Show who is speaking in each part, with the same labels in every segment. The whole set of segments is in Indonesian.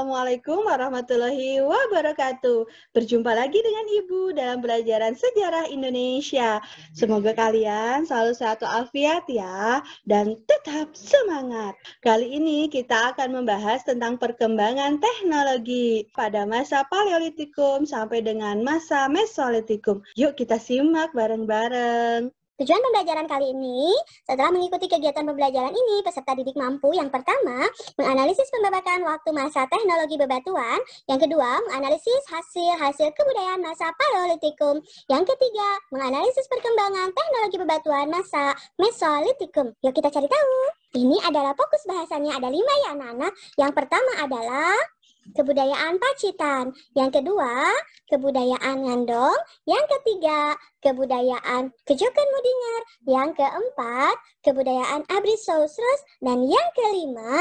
Speaker 1: Assalamualaikum warahmatullahi wabarakatuh. Berjumpa lagi dengan Ibu dalam pelajaran sejarah Indonesia. Semoga kalian selalu sehat walafiat ya, dan tetap semangat. Kali ini kita akan membahas tentang perkembangan teknologi pada masa Paleolitikum sampai dengan masa Mesolitikum. Yuk kita simak bareng-bareng.
Speaker 2: Tujuan pembelajaran kali ini, setelah mengikuti kegiatan pembelajaran ini, peserta didik mampu yang pertama, menganalisis pembabakan waktu masa teknologi bebatuan, yang kedua, menganalisis hasil-hasil kebudayaan masa Paleolitikum, yang ketiga, menganalisis perkembangan teknologi bebatuan masa Mesolitikum. Yuk kita cari tahu. Ini adalah fokus bahasannya, ada 5 ya anak-anak. Yang pertama adalah kebudayaan Pacitan, yang kedua kebudayaan Ngandong, yang ketiga kebudayaan Kejoken Mudinger, yang keempat kebudayaan Abricaucasus, dan yang kelima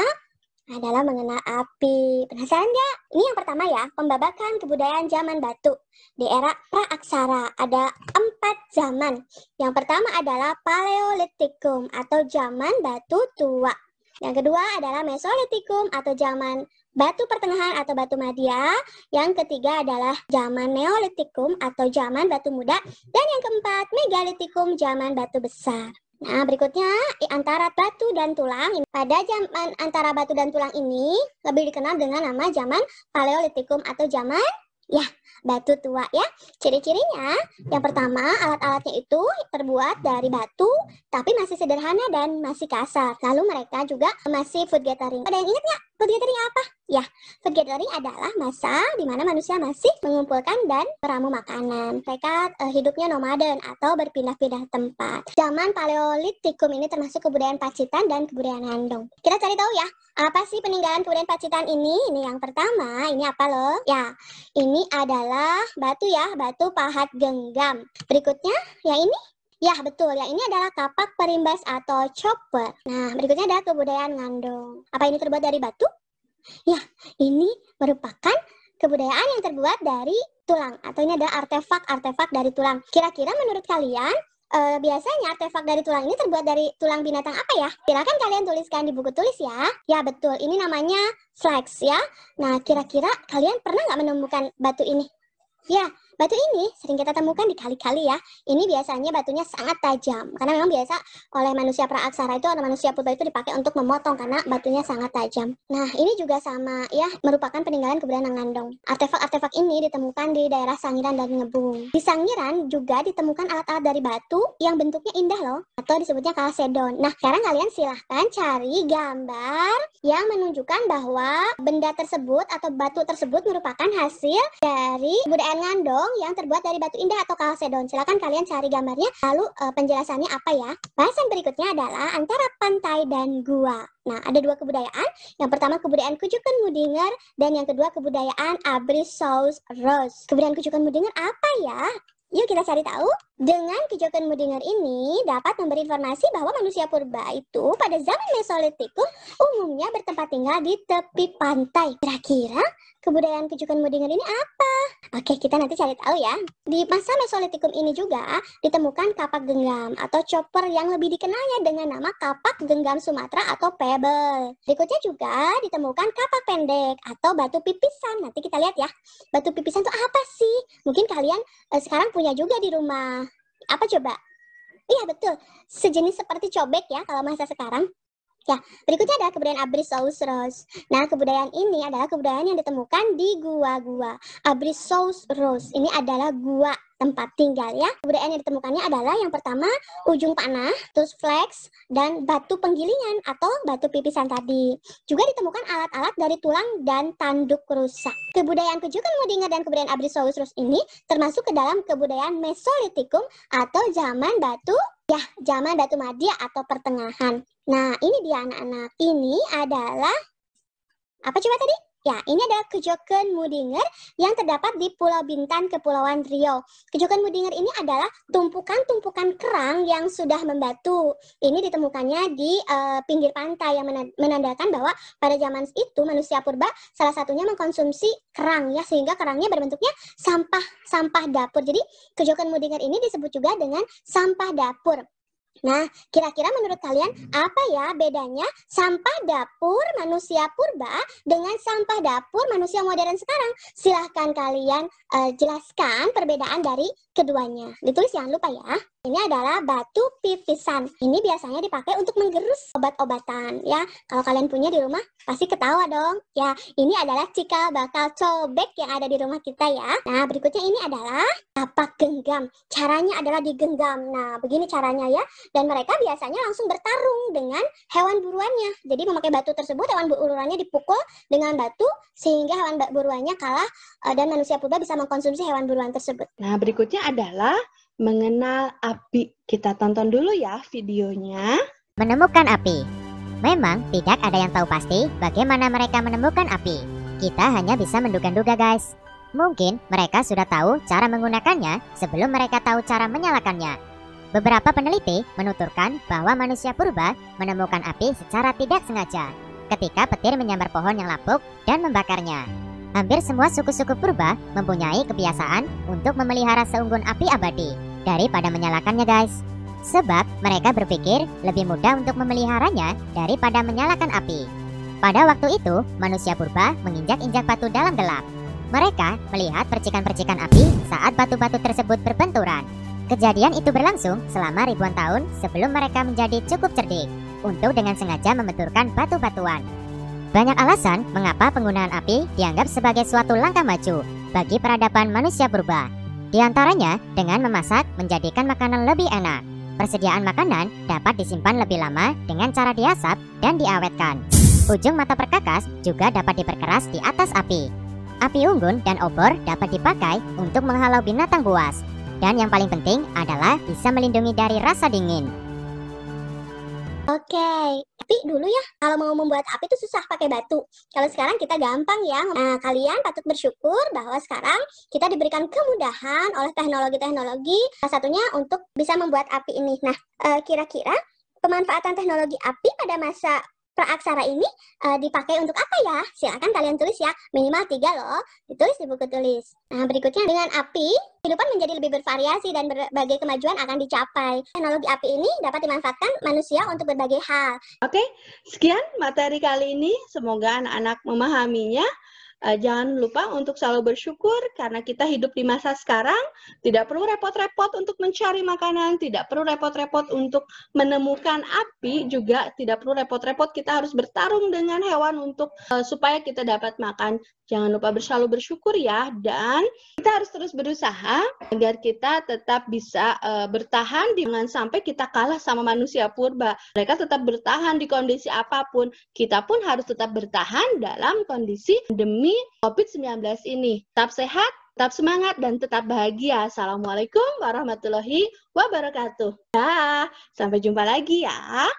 Speaker 2: adalah mengenal api. Penasaran nggak? Ini yang pertama ya, pembabakan kebudayaan zaman batu di era praaksara. Ada 4 zaman. Yang pertama adalah Paleolitikum atau zaman batu tua. Yang kedua adalah Mesolitikum atau zaman batu pertengahan atau batu madya. Yang ketiga adalah zaman Neolitikum atau zaman batu muda. Dan yang keempat, Megalitikum, zaman batu besar. Nah, berikutnya antara batu dan tulang. Pada zaman antara batu dan tulang ini lebih dikenal dengan nama zaman Paleolitikum atau zaman batu tua ya. Ciri-cirinya, yang pertama, alat-alatnya itu terbuat dari batu tapi masih sederhana dan masih kasar. Lalu mereka juga masih food gathering. Ada yang ingat nggak food gathering apa? Ya, food gathering adalah masa di mana manusia masih mengumpulkan dan meramu makanan. Mereka hidupnya nomaden atau berpindah-pindah tempat. Zaman Paleolitikum ini termasuk kebudayaan Pacitan dan kebudayaan Ngandong. Kita cari tahu ya, apa sih peninggalan kebudayaan Pacitan ini? Ini yang pertama, ini apa loh? Ya, ini adalah batu ya, batu pahat genggam. Berikutnya, yang ini? Ya, betul. Yang ini adalah kapak perimbas atau chopper. Nah, berikutnya ada kebudayaan Ngandong. Apa ini terbuat dari batu? Ya, ini merupakan kebudayaan yang terbuat dari tulang. Atau ini adalah artefak-artefak dari tulang. Kira-kira menurut kalian, biasanya artefak dari tulang ini terbuat dari tulang binatang apa ya? Silakan kalian tuliskan di buku tulis ya. Ya, betul. Ini namanya flax ya. Nah, kira-kira kalian pernah nggak menemukan batu ini? Ya, batu ini sering kita temukan di kali-kali ya. Ini biasanya batunya sangat tajam. Karena memang biasa oleh manusia praaksara itu, atau manusia purba itu dipakai untuk memotong karena batunya sangat tajam. Nah, ini juga sama ya, merupakan peninggalan kebudayaan Ngandong. Artefak-artefak ini ditemukan di daerah Sangiran dan Ngebung. Di Sangiran juga ditemukan alat-alat dari batu yang bentuknya indah loh, atau disebutnya kalsedon. Nah, sekarang kalian silahkan cari gambar yang menunjukkan bahwa benda tersebut atau batu tersebut merupakan hasil dari kebudayaan Ngandong yang terbuat dari batu indah atau kalsedon. Silakan kalian cari gambarnya, lalu penjelasannya apa ya. Bahasan berikutnya adalah antara pantai dan gua. Nah, ada 2 kebudayaan. Yang pertama kebudayaan Kejoken Mudinger dan yang kedua kebudayaan Abricaucasus. Kebudayaan Kejoken Mudinger apa ya? Yuk kita cari tahu. Dengan Kejoken Mudinger ini dapat memberi informasi bahwa manusia purba itu pada zaman Mesolitikum umumnya bertempat tinggal di tepi pantai. Kira-kira kebudayaan Kejoken Mudinger ini apa? Oke, kita nanti cari tahu ya. Di masa Mesolitikum ini juga ditemukan kapak genggam atau chopper yang lebih dikenalnya dengan nama kapak genggam Sumatera atau pebble. Berikutnya juga ditemukan kapak pendek atau batu pipisan. Nanti kita lihat ya. Batu pipisan itu apa sih? Mungkin kalian sekarang punya juga di rumah. Apa coba? Iya betul, sejenis seperti cobek ya kalau masa sekarang. Ya, berikutnya adalah kebudayaan Abricaucasus. Nah, kebudayaan ini adalah kebudayaan yang ditemukan di gua-gua. Abricaucasus ini adalah gua tempat tinggal ya. Kebudayaan yang ditemukannya adalah yang pertama ujung panah, terus flex, dan batu penggilingan atau batu pipisan tadi. Juga ditemukan alat-alat dari tulang dan tanduk rusak. Kebudayaan Kejoken Mudinger dan kebudayaan Abricaucasus ini termasuk ke dalam kebudayaan Mesolitikum atau zaman batu madya atau pertengahan. Nah, ini dia anak-anak. Ini adalah apa coba tadi? Ya, ini adalah Kejoken Mudinger yang terdapat di Pulau Bintan, Kepulauan Riau. Kejoken Mudinger ini adalah tumpukan-tumpukan kerang yang sudah membatu. Ini ditemukannya di pinggir pantai yang menandakan bahwa pada zaman itu manusia purba salah satunya mengkonsumsi kerang ya, sehingga kerangnya berbentuknya sampah dapur. Jadi Kejoken Mudinger ini disebut juga dengan sampah dapur. Nah, kira-kira menurut kalian apa ya bedanya sampah dapur manusia purba dengan sampah dapur manusia modern sekarang? Silahkan kalian jelaskan perbedaan dari keduanya. Ditulis jangan lupa ya. Ini adalah batu pipisan. Ini biasanya dipakai untuk menggerus obat-obatan ya. Kalau kalian punya di rumah pasti ketawa dong. Ya, ini adalah cikal bakal cobek yang ada di rumah kita ya. Nah, berikutnya ini adalah tapak genggam. Caranya adalah digenggam. Nah, begini caranya ya. Dan mereka biasanya langsung bertarung dengan hewan buruannya. Jadi memakai batu tersebut, hewan buruannya dipukul dengan batu sehingga hewan buruannya kalah dan manusia purba bisa mengkonsumsi hewan buruan tersebut.
Speaker 1: Nah, berikutnya adalah mengenal api. Kita tonton dulu ya videonya.
Speaker 3: Menemukan api. Memang tidak ada yang tahu pasti bagaimana mereka menemukan api. Kita hanya bisa menduga-duga guys. Mungkin mereka sudah tahu cara menggunakannya sebelum mereka tahu cara menyalakannya. Beberapa peneliti menuturkan bahwa manusia purba menemukan api secara tidak sengaja ketika petir menyambar pohon yang lapuk dan membakarnya. Hampir semua suku-suku purba mempunyai kebiasaan untuk memelihara seunggun api abadi daripada menyalakannya guys. Sebab mereka berpikir lebih mudah untuk memeliharanya daripada menyalakan api. Pada waktu itu, manusia purba menginjak-injak batu dalam gelap. Mereka melihat percikan-percikan api saat batu-batu tersebut berbenturan. Kejadian itu berlangsung selama ribuan tahun sebelum mereka menjadi cukup cerdik untuk dengan sengaja membenturkan batu-batuan. Banyak alasan mengapa penggunaan api dianggap sebagai suatu langkah maju bagi peradaban manusia purba. Di antaranya dengan memasak menjadikan makanan lebih enak. Persediaan makanan dapat disimpan lebih lama dengan cara diasap dan diawetkan. Ujung mata perkakas juga dapat diperkeras di atas api. Api unggun dan obor dapat dipakai untuk menghalau binatang buas. Dan yang paling penting adalah bisa melindungi dari rasa dingin.
Speaker 2: Oke, tapi dulu ya kalau mau membuat api itu susah pakai batu. Kalau sekarang kita gampang ya. Nah, kalian patut bersyukur bahwa sekarang kita diberikan kemudahan oleh teknologi-teknologi. Salah satunya untuk bisa membuat api ini. Nah, kira-kira pemanfaatan teknologi api pada masa praaksara ini dipakai untuk apa ya? Silakan kalian tulis ya, minimal 3 loh, ditulis di buku tulis. Nah, berikutnya dengan api, kehidupan menjadi lebih bervariasi dan berbagai kemajuan akan dicapai. Teknologi api ini dapat dimanfaatkan manusia untuk berbagai hal.
Speaker 1: Oke, sekian materi kali ini. Semoga anak-anak memahaminya. Jangan lupa untuk selalu bersyukur karena kita hidup di masa sekarang. Tidak perlu repot-repot untuk mencari makanan, tidak perlu repot-repot untuk menemukan api, juga tidak perlu repot-repot kita harus bertarung dengan hewan untuk supaya kita dapat makan. Jangan lupa selalu bersyukur ya, dan kita harus terus berusaha agar kita tetap bisa bertahan, jangan sampai kita kalah sama manusia purba. Mereka tetap bertahan di kondisi apapun. Kita pun harus tetap bertahan dalam kondisi pandemi COVID-19 ini. Tetap sehat, tetap semangat, dan tetap bahagia. Assalamualaikum warahmatullahi wabarakatuh. Dah, sampai jumpa lagi ya.